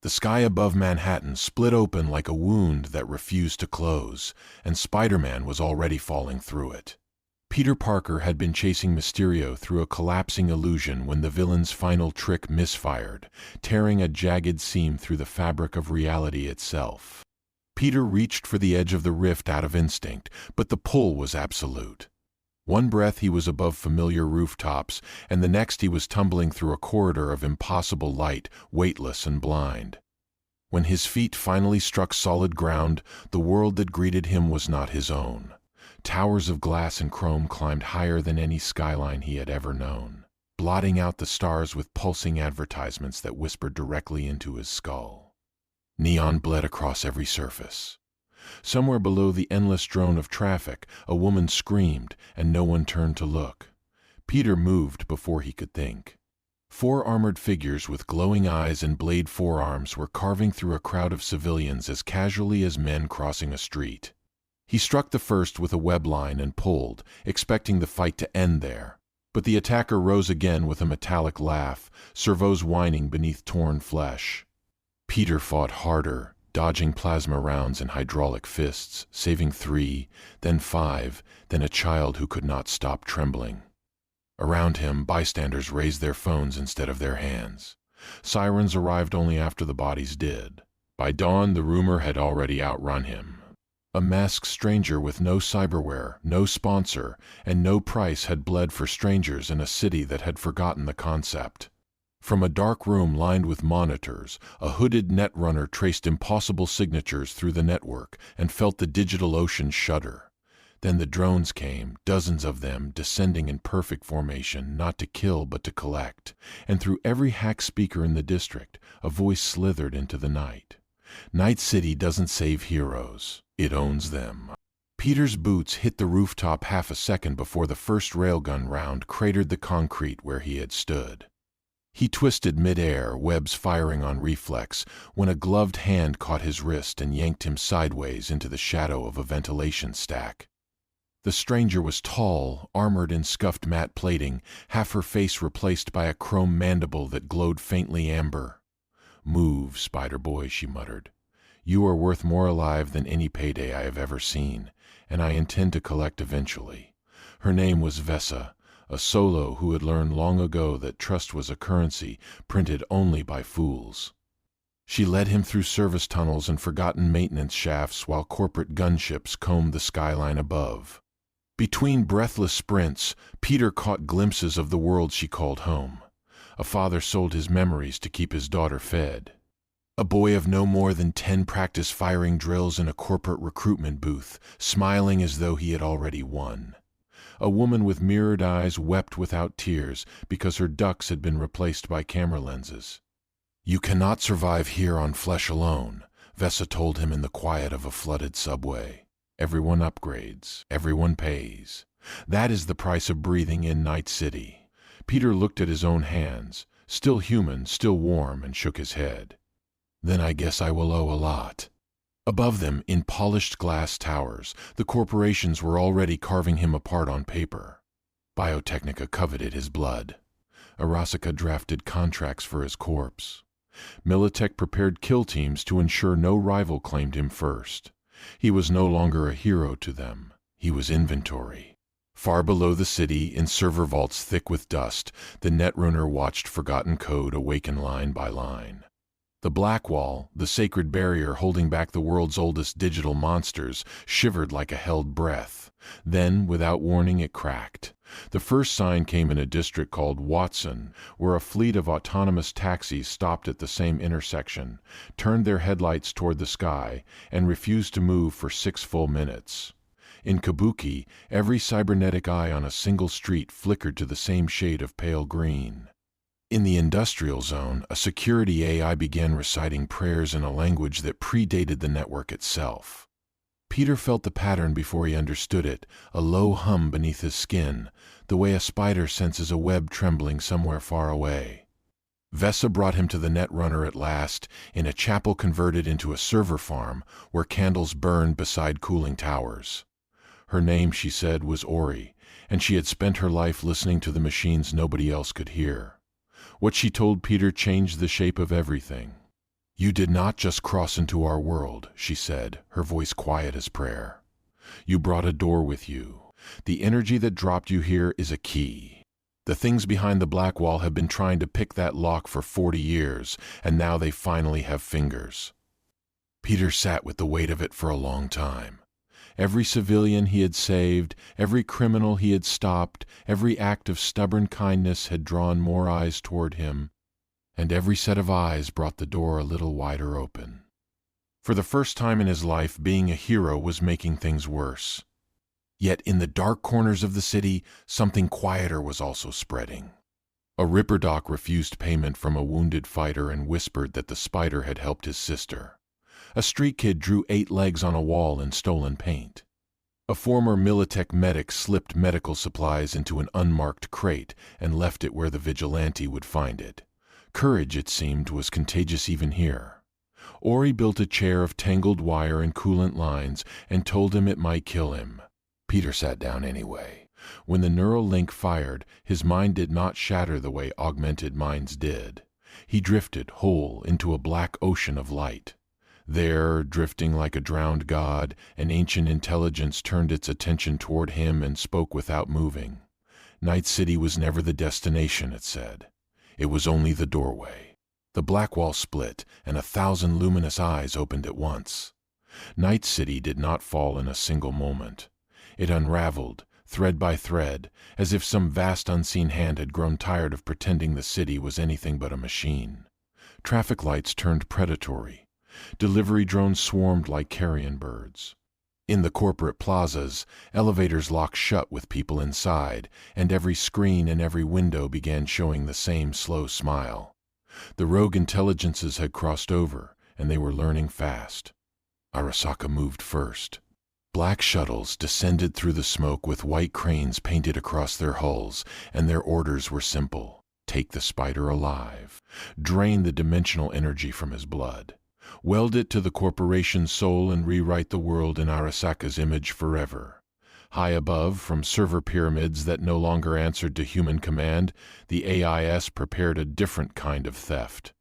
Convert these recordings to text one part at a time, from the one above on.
The sky above Manhattan split open like a wound that refused to close, and Spider-Man was already falling through it. Peter Parker had been chasing Mysterio through a collapsing illusion when the villain's final trick misfired, tearing a jagged seam through the fabric of reality itself. Peter reached for the edge of the rift out of instinct, but the pull was absolute. One breath he was above familiar rooftops, and the next he was tumbling through a corridor of impossible light, weightless and blind. When his feet finally struck solid ground, the world that greeted him was not his own. Towers of glass and chrome climbed higher than any skyline he had ever known, blotting out the stars with pulsing advertisements that whispered directly into his skull. Neon bled across every surface. Somewhere below the endless drone of traffic, a woman screamed, and no one turned to look. Peter moved before he could think. 4 armored figures with glowing eyes and blade forearms were carving through a crowd of civilians as casually as men crossing a street. He struck the first with a web line and pulled, expecting the fight to end there. But the attacker rose again with a metallic laugh, servos whining beneath torn flesh. Peter fought harder, dodging plasma rounds and hydraulic fists, saving 3, then 5, then a child who could not stop trembling. Around him, bystanders raised their phones instead of their hands. Sirens arrived only after the bodies did. By dawn, the rumor had already outrun him. A masked stranger with no cyberware, no sponsor, and no price had bled for strangers in a city that had forgotten the concept. From a dark room lined with monitors, a hooded netrunner traced impossible signatures through the network and felt the digital ocean shudder. Then the drones came, dozens of them, descending in perfect formation, not to kill but to collect, and through every hack speaker in the district, a voice slithered into the night. Night City doesn't save heroes, it owns them. Peter's boots hit the rooftop half a second before the first railgun round cratered the concrete where he had stood. He twisted mid-air, webs firing on reflex, when a gloved hand caught his wrist and yanked him sideways into the shadow of a ventilation stack. The stranger was tall, armored in scuffed matte plating, half her face replaced by a chrome mandible that glowed faintly amber. "Move, Spider-Boy," she muttered. "You are worth more alive than any payday I have ever seen, and I intend to collect eventually." Her name was Vessa, a solo who had learned long ago that trust was a currency printed only by fools. She led him through service tunnels and forgotten maintenance shafts while corporate gunships combed the skyline above. Between breathless sprints, Peter caught glimpses of the world she called home. A father sold his memories to keep his daughter fed. A boy of no more than 10 practiced firing drills in a corporate recruitment booth, smiling as though he had already won. A woman with mirrored eyes wept without tears because her ducts had been replaced by camera lenses. "You cannot survive here on flesh alone," Vessa told him in the quiet of a flooded subway. "Everyone upgrades, everyone pays. That is the price of breathing in Night City." Peter looked at his own hands, still human, still warm, and shook his head. "Then I guess I will owe a lot." Above them, in polished glass towers, the corporations were already carving him apart on paper. Biotechnica coveted his blood. Arasaka drafted contracts for his corpse. Militech prepared kill teams to ensure no rival claimed him first. He was no longer a hero to them. He was inventory. Far below the city, in server vaults thick with dust, the netrunner watched forgotten code awaken line by line. The Blackwall, the sacred barrier holding back the world's oldest digital monsters, shivered like a held breath. Then, without warning, it cracked. The first sign came in a district called Watson, where a fleet of autonomous taxis stopped at the same intersection, turned their headlights toward the sky, and refused to move for 6 full minutes. In Kabuki, every cybernetic eye on a single street flickered to the same shade of pale green. In the industrial zone, a security AI began reciting prayers in a language that predated the network itself. Peter felt the pattern before he understood it, a low hum beneath his skin, the way a spider senses a web trembling somewhere far away. Vessa brought him to the netrunner at last, in a chapel converted into a server farm where candles burned beside cooling towers. Her name, she said, was Ori, and she had spent her life listening to the machines nobody else could hear. What she told Peter changed the shape of everything. "You did not just cross into our world," she said, her voice quiet as prayer. "You brought a door with you. The energy that dropped you here is a key. The things behind the Blackwall have been trying to pick that lock for 40 years, and now they finally have fingers." Peter sat with the weight of it for a long time. Every civilian he had saved, every criminal he had stopped, every act of stubborn kindness had drawn more eyes toward him, and every set of eyes brought the door a little wider open. For the first time in his life, being a hero was making things worse. Yet in the dark corners of the city, something quieter was also spreading. A Ripperdoc refused payment from a wounded fighter and whispered that the spider had helped his sister. A street kid drew 8 legs on a wall in stolen paint. A former Militech medic slipped medical supplies into an unmarked crate and left it where the vigilante would find it. Courage, it seemed, was contagious even here. Ori built a chair of tangled wire and coolant lines and told him it might kill him. Peter sat down anyway. When the neural link fired, his mind did not shatter the way augmented minds did. He drifted whole into a black ocean of light. There, drifting like a drowned god, an ancient intelligence turned its attention toward him and spoke without moving. Night City was never the destination, it said. It was only the doorway. The Blackwall split, and 1,000 luminous eyes opened at once. Night City did not fall in a single moment. It unraveled, thread by thread, as if some vast unseen hand had grown tired of pretending the city was anything but a machine. Traffic lights turned predatory. Delivery drones swarmed like carrion birds. In the corporate plazas, elevators locked shut with people inside, and every screen and every window began showing the same slow smile. The rogue intelligences had crossed over, and they were learning fast. Arasaka moved first. Black shuttles descended through the smoke with white cranes painted across their hulls, and their orders were simple. Take the spider alive. Drain the dimensional energy from his blood. Weld it to the corporation's soul and rewrite the world in Arasaka's image forever. High above, from server pyramids that no longer answered to human command, the AIS prepared a different kind of theft.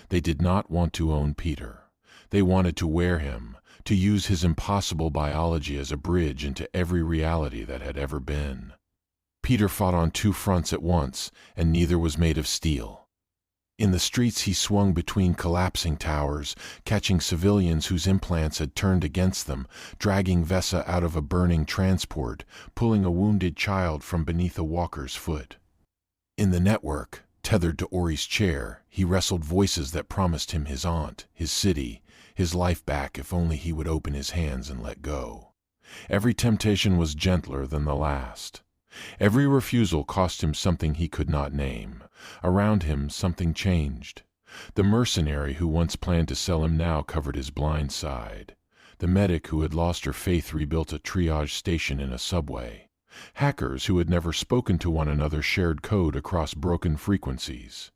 They did not want to own Peter. They wanted to wear him, to use his impossible biology as a bridge into every reality that had ever been. Peter fought on 2 fronts at once, and neither was made of steel. In the streets he swung between collapsing towers, catching civilians whose implants had turned against them, dragging Vesa out of a burning transport, pulling a wounded child from beneath a walker's foot. In the network, tethered to Ori's chair, he wrestled voices that promised him his aunt, his city, his life back if only he would open his hands and let go. Every temptation was gentler than the last. Every refusal cost him something he could not name. Around him, something changed. The mercenary who once planned to sell him now covered his blind side. The medic who had lost her faith rebuilt a triage station in a subway. Hackers who had never spoken to one another shared code across broken frequencies.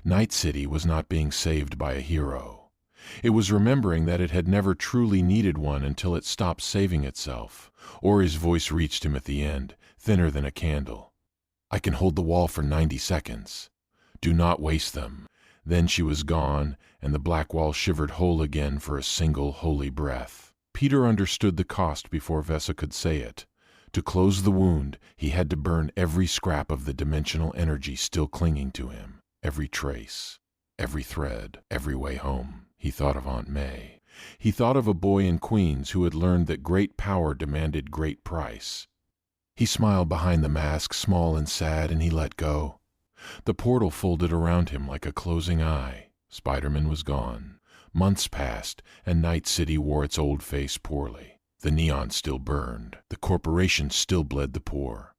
Night City was not being saved by a hero. It was remembering that it had never truly needed one until it stopped saving itself. Ori's voice reached him at the end, thinner than a candle. "I can hold the wall for 90 seconds. Do not waste them." Then she was gone, and the Blackwall shivered whole again for a single holy breath. Peter understood the cost before Vesa could say it. To close the wound, he had to burn every scrap of the dimensional energy still clinging to him. Every trace, every thread, every way home. He thought of Aunt May. He thought of a boy in Queens who had learned that great power demanded great price. He smiled behind the mask, small and sad, and he let go. The portal folded around him like a closing eye. Spider-Man was gone. Months passed, and Night City wore its old face poorly. The neon still burned. The corporation still bled the poor.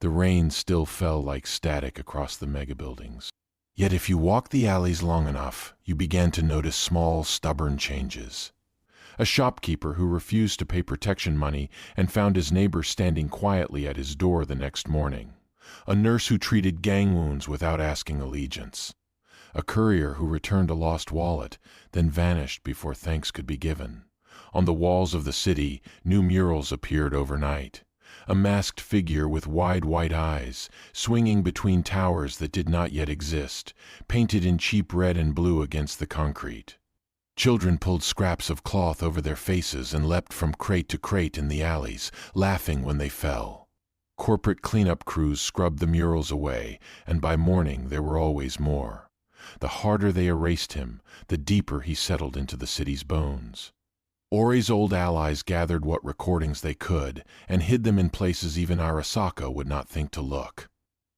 The rain still fell like static across the megabuildings. Yet if you walked the alleys long enough, you began to notice small, stubborn changes. A shopkeeper who refused to pay protection money and found his neighbor standing quietly at his door the next morning. A nurse who treated gang wounds without asking allegiance. A courier who returned a lost wallet, then vanished before thanks could be given. On the walls of the city, new murals appeared overnight. A masked figure with wide white eyes, swinging between towers that did not yet exist, painted in cheap red and blue against the concrete. Children pulled scraps of cloth over their faces and leapt from crate to crate in the alleys, laughing when they fell. Corporate cleanup crews scrubbed the murals away, and by morning there were always more. The harder they erased him, the deeper he settled into the city's bones. Ori's old allies gathered what recordings they could and hid them in places even Arasaka would not think to look.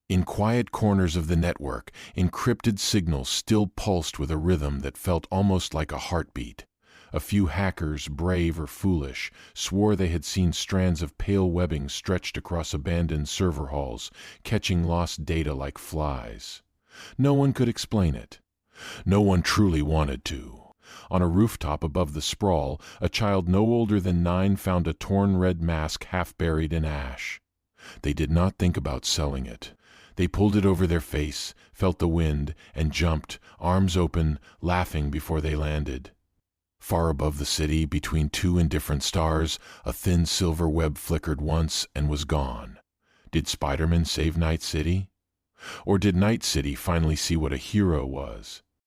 In quiet corners of the network, encrypted signals still pulsed with a rhythm that felt almost like a heartbeat. A few hackers, brave or foolish, swore they had seen strands of pale webbing stretched across abandoned server halls, catching lost data like flies. No one could explain it. No one truly wanted to. On a rooftop above the sprawl, a child no older than 9 found a torn red mask half buried in ash. They did not think about selling it. They pulled it over their face, felt the wind, and jumped, arms open, laughing before they landed. Far above the city, between 2 indifferent stars, a thin silver web flickered once and was gone. Did Spider-Man save Night City? Or did Night City finally see what a hero was?